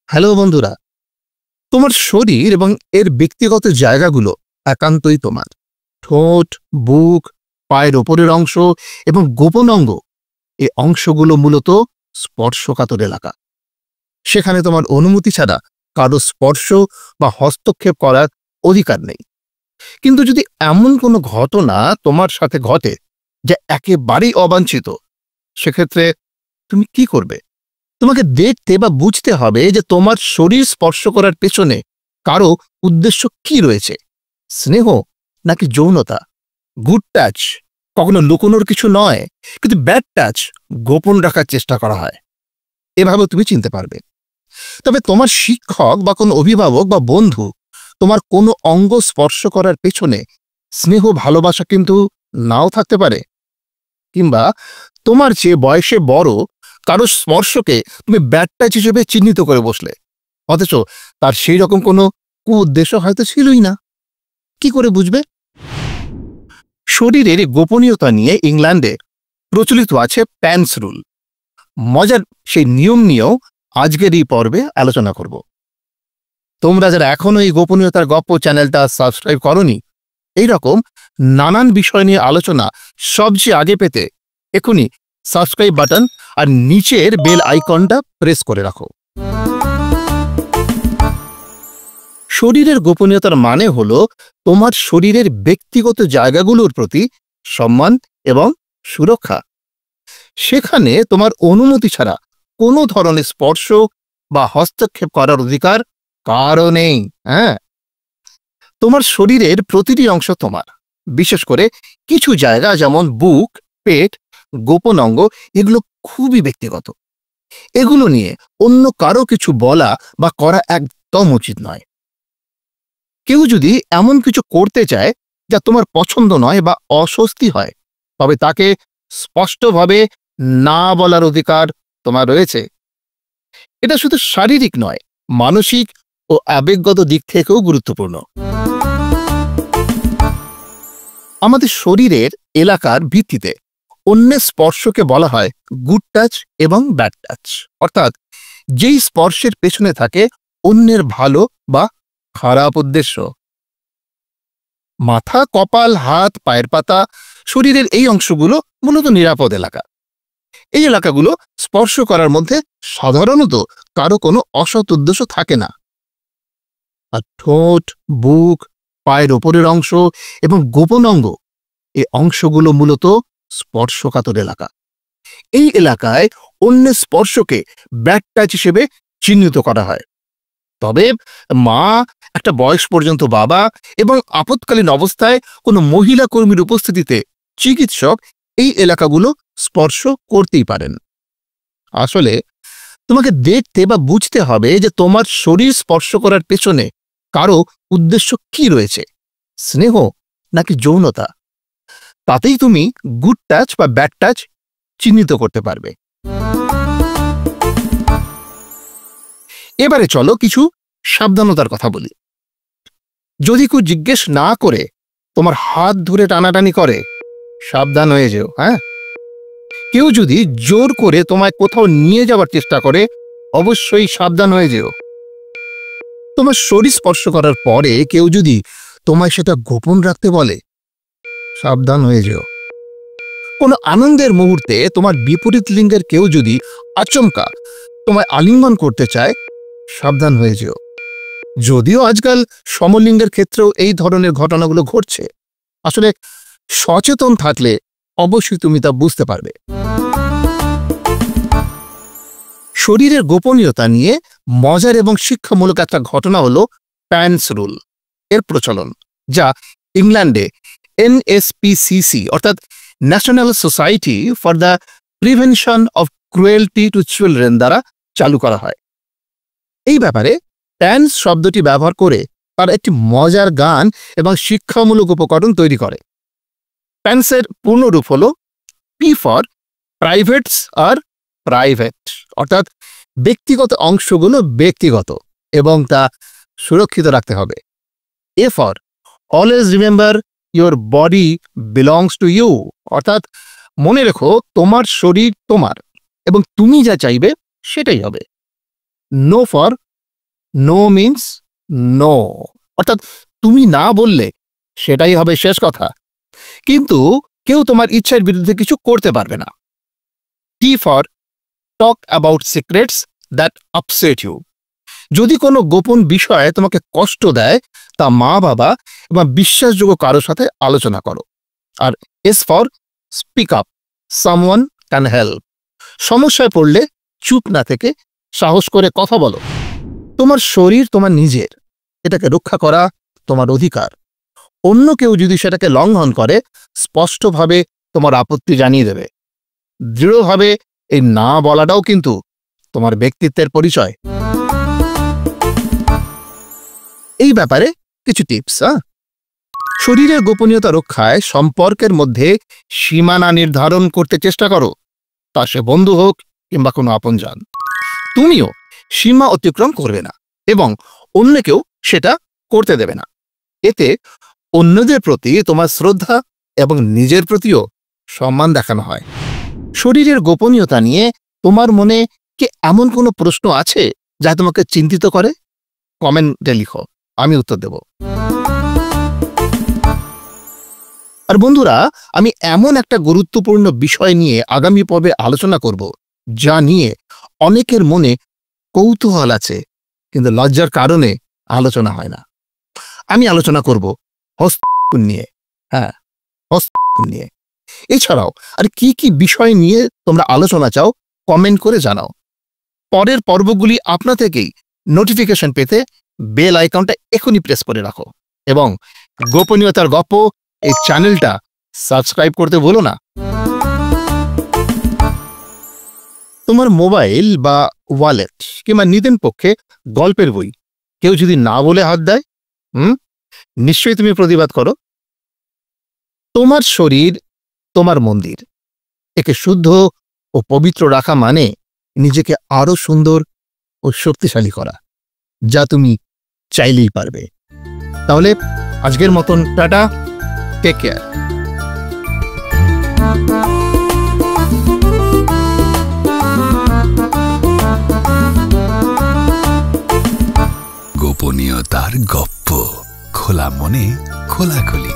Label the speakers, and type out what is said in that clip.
Speaker 1: Hello বন্ধুরা, তোমার শরীর এবং এর ব্যক্তিগত জায়গাগুলো একান্তই তোমার। ঠোঁট, বুক, পায়ের ওপরের অংশ এবং গোপন অঙ্গ, এই অংশগুলো মূলত স্পর্শকাতর এলাকা। সেখানে তোমার অনুমতি ছাড়া কারো স্পর্শ বা হস্তক্ষেপ করার অধিকার নেই। কিন্তু যদি এমন কোনো ঘটনা তোমার সাথে ঘটে যা একেবারেই অবাঞ্ছিত, সেক্ষেত্রে তুমি কি করবে? তোমাকে দেখতে বা বুঝতে হবে যে তোমার শরীর স্পর্শ করার পেছনে কারো উদ্দেশ্য কি রয়েছে। স্নেহ নাকি যৌনতা? গুড টাচ কখনো লুকোনোর কিছু নয়, কিন্তু ব্যাড টাচ গোপন রাখার চেষ্টা করা হয়। এভাবে তুমি চিনতে পারবে। তবে তোমার শিক্ষক বা কোনো অভিভাবক বা বন্ধু তোমার কোনো অঙ্গ স্পর্শ করার পেছনে স্নেহ ভালোবাসা কিন্তু নাও থাকতে পারে। কিংবা তোমার চেয়ে বয়সে বড় কারো স্পর্শকে তুমি ব্যাড টাচ হিসেবে চিহ্নিত করে বসলে, অথচ তার সেই রকম কোনো উদ্দেশ্য হয়তো ছিলই না। কি করে বুঝবে? শরীরের গোপনীয়তা নিয়ে ইংল্যান্ডে প্রচলিত আছে প্যান্স রুল। মজার সেই নিয়ম নিয়েও আজকের এই পর্বে আলোচনা করব। তোমরা যারা এখনো এই গোপনীয়তার গপ্প চ্যানেলটা সাবস্ক্রাইব করনি, এইরকম নানান বিষয় নিয়ে আলোচনা সবচেয়ে আগে পেতে এখনই সাবস্ক্রাইব বাটন আর নিচের বেল আইকনটা প্রেস করে রাখো। শরীরের গোপনীয়তার মানে হলো তোমার শরীরের ব্যক্তিগত জায়গাগুলোর প্রতি সম্মান এবং সুরক্ষা। সেখানে তোমার অনুমতি ছাড়া কোনো ধরনের স্পর্শ বা হস্তক্ষেপ করার অধিকার কারও নেই। তোমার শরীরের প্রতিটি অংশ তোমার, বিশেষ করে কিছু জায়গা যেমন বুক, পেট, গোপন অঙ্গ, এগুলো খুবই ব্যক্তিগত। এগুলো নিয়ে অন্য কারো কিছু বলা বা করা একদম উচিত নয়। কেউ যদি এমন কিছু করতে চায় যা তোমার পছন্দ নয় বা অস্বস্তি হয়, তবে তাকে স্পষ্টভাবে না বলার অধিকার তোমার রয়েছে। এটা শুধু শারীরিক নয়, মানসিক ও আবেগগত দিক থেকেও গুরুত্বপূর্ণ। আমাদের শরীরের এলাকার ভিত্তিতে অন্যের স্পর্শকে বলা হয় গুড টাচ এবং ব্যাড টাচ, অর্থাৎ যেই স্পর্শের পেছনে থাকে অন্যের ভালো বা খারাপ উদ্দেশ্য। মাথা, কপাল, হাত, পায়ের পাতা, শরীরের এই অংশগুলো মূলত নিরাপদ এলাকা। এই এলাকাগুলো স্পর্শ করার মধ্যে সাধারণত কারো কোনো অসৎ উদ্দেশ্য থাকে না। আর ঠোঁট, বুক, পায়ের ওপরের অংশ এবং গোপন অঙ্গ, এই অংশগুলো মূলত স্পর্শকাতর এলাকা। এই এলাকায় অন্যের স্পর্শকে ব্যাড টাচ হিসেবে চিহ্নিত করা হয়। তবে মা, একটা বয়স পর্যন্ত বাবা এবং আপৎকালীন অবস্থায় কোনো মহিলা কর্মীর উপস্থিতিতে চিকিৎসক এই এলাকাগুলো স্পর্শ করতেই পারেন। আসলে তোমাকে দেখতে বা বুঝতে হবে যে তোমার শরীর স্পর্শ করার পেছনে কারো উদ্দেশ্য কি রয়েছে, স্নেহ নাকি যৌনতা। তাতেই তুমি গুড টাচ বা ব্যাড টাচ চিহ্নিত করতে পারবে। এবারে চলো কিছু সাবধানতার কথা বলি। যদি কেউ জিজ্ঞেস না করে তোমার হাত ধরে টানাটানি করে, সাবধান হয়ে যেও। কেউ যদি জোর করে তোমায় কোথাও নিয়ে যাওয়ার চেষ্টা করে, অবশ্যই সাবধান হয়ে যেও। তোমার শরীর স্পর্শ করার পরে কেউ যদি তোমায় সেটা গোপন রাখতে বলে, সাবধান হয়ে যেও। কোনো আনন্দের মুহূর্তে তোমার বিপরীত লিঙ্গের কেউ যদি আচমকা তোমায় আলিঙ্গন করতে চায়, সাবধান হয়ে যেও। যদিও আজকাল সমলিঙ্গের ক্ষেত্রেও এই ধরনের ঘটনাগুলো ঘটছে, আসলে সচেতন থাকলে অবশ্যই তুমি তা বুঝতে পারবে। শরীরের গোপনীয়তা নিয়ে মজার এবং শিক্ষামূলক একটা ঘটনা হলো প্যান্স রুল এর প্রচলন, যা ইংল্যান্ডে NSPCC অর্থাৎ National Society for the Prevention of Cruelty to Children দ্বারা চালু করা হয়। এই ব্যাপারে প্যান্স শব্দটি ব্যবহার করে তারা একটি মজার গান এবং শিক্ষামূলক উপকরণ তৈরি করে। প্যান্সের পূর্ণরূপ হল P for privates are private, অর্থাৎ ব্যক্তিগত অংশগুলো ব্যক্তিগত এবং তা সুরক্ষিত রাখতে হবে। A for always remember your body belongs to you, অর্থাৎ মনে রেখো তোমার শরীর তোমার এবং তুমি যা চাইবে সেটাই হবে। No for no means no, অর্থাৎ তুমি না বললে সেটাই হবে শেষ কথা, কিন্তু কেউ তোমার ইচ্ছার বিরুদ্ধে কিছু করতে পারবে না। T for talk about secrets that upset you. যদি কোনো গোপন বিষয়ে তোমাকে কষ্ট দেয়, তা মা বাবা এবং বিশ্বাসযোগ্য কারোর সাথে আলোচনা করো। আর ask for speak up, someone can help. সমস্যায় পড়লে চুপ না থেকে সাহস করে কথা বলো। তোমার শরীর তোমার নিজের, এটাকে রক্ষা করা তোমার অধিকার। অন্য কেউ যদি সেটাকে লঙ্ঘন করে, স্পষ্টভাবে তোমার আপত্তি জানিয়ে দেবে। দৃঢ়ভাবে এই না বলাটাও কিন্তু তোমার ব্যক্তিত্বের পরিচয়। এই ব্যাপারে কিছু টিপস। শরীরের গোপনীয়তা রক্ষায় সম্পর্কের মধ্যে সীমানা নির্ধারণ করতে চেষ্টা করো, তা সে বন্ধু হোক কিংবা কোনো আপনজন। তুমিও সীমা অতিক্রম করবে না এবং অন্যকেও সেটা করতে দেবে না। এতে অন্যদের প্রতি তোমার শ্রদ্ধা এবং নিজের প্রতিও সম্মান দেখানো হয়। শরীরের গোপনীয়তা নিয়ে তোমার মনে কি এমন কোনো প্রশ্ন আছে যা তোমাকে চিন্তিত করে? কমেন্টে লিখো, আমি উত্তর দেব। আর বন্ধুরা, আমি এমন একটা গুরুত্বপূর্ণ বিষয় নিয়ে আগামী পর্বে আলোচনা করব, যা নিয়ে অনেকের মনে কৌতূহল আছে, কিন্তু লজ্জার কারণে আলোচনা হয় না। আমি আলোচনা করব হস্তক্ষেপ নিয়ে। হ্যাঁ, হস্তক্ষেপ নিয়ে। এছাড়াও আর কি কি বিষয় নিয়ে তোমরা আলোচনা চাও, কমেন্ট করে জানাও। পরের পর্বগুলি আপনা থেকেই নোটিফিকেশন পেতে বেল আইকনটা এখনই প্রেস করে রাখো এবং গোপনীয়তার গল্প এই চ্যানেলটা সাবস্ক্রাইব করতে ভুলো না। তোমার মোবাইল বা ওয়ালেট কিংবা নিদেন পক্ষে গল্পের বই কেউ যদি না বলে হাত দেয়, নিশ্চয়ই তুমি প্রতিবাদ করো। তোমার শরীর তোমার মন্দির, একে শুদ্ধ ও পবিত্র রাখা মানে নিজেকে আরো সুন্দর ও শক্তিশালী করা, যা তুমি চাইলেই পারবে। তাহলে আজকের মতন টাটা, টেক কেয়ার।
Speaker 2: গোপনীয়তার গপ্প, খোলা মনে খোলাখুলি।